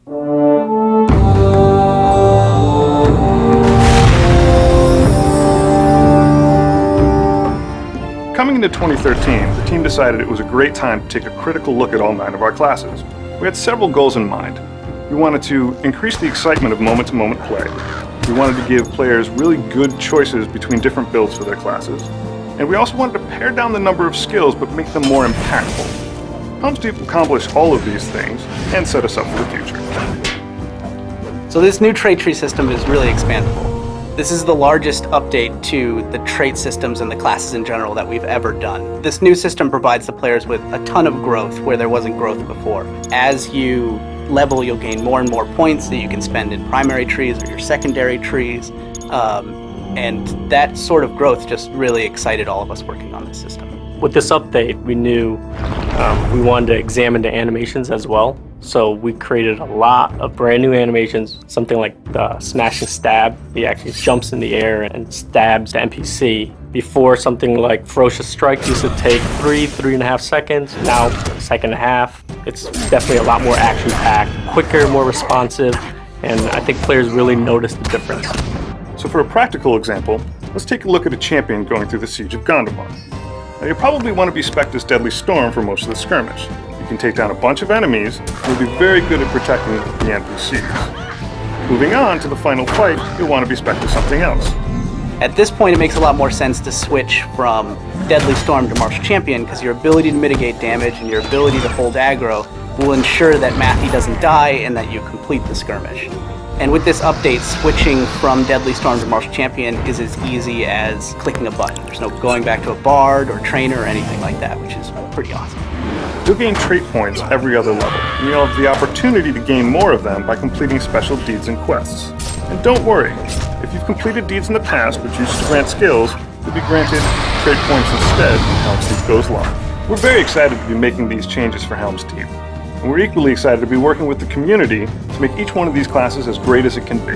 Coming into 2013, the team decided it was a great time to take a critical look at all 9 of our classes. We had several goals in mind. We wanted to increase the excitement of moment-to-moment play. We wanted to give players really good choices between different builds for their classes. And we also wanted to pare down the number of skills but make them more impactful. Helm's Deep accomplished all of these things and set us up for the future. So this new trait tree system is really expandable. This is the largest update to the trait systems and the classes in general that we've ever done. This new system provides the players with a ton of growth where there wasn't growth before. As you level, you'll gain more and more points that you can spend in primary trees or your secondary trees. And that sort of growth just really excited all of us working on this system. With this update, we knew we wanted to examine the animations as well. So we created a lot of brand new animations, something like the smashing stab. He actually jumps in the air and stabs the NPC. Before, something like ferocious strike used to take 3.5 seconds. Now, a second and a half. It's definitely a lot more action-packed, quicker, more responsive, and I think players really notice the difference. So for a practical example, let's take a look at a champion going through the Siege of Gondomar. Now you probably want to be spec'd as Deadly Storm for most of the skirmish. You can take down a bunch of enemies, and you'll be very good at protecting the NPCs. Moving on to the final fight, you'll want to be spec'd as something else. At this point, it makes a lot more sense to switch from Deadly Storm to Martial Champion because your ability to mitigate damage and your ability to hold aggro will ensure that Matthew doesn't die and that you complete the skirmish. And with this update, switching from Deadly Storm to Martial Champion is as easy as clicking a button. There's no going back to a Bard or Trainer or anything like that, which is pretty awesome. You'll gain trait points every other level, and you'll have the opportunity to gain more of them by completing special deeds and quests. And don't worry, if you've completed deeds in the past which used to grant skills, you'll be granted trait points instead when Helm's Deep goes live. We're very excited to be making these changes for Helm's Deep, and we're equally excited to be working with the community to make each one of these classes as great as it can be.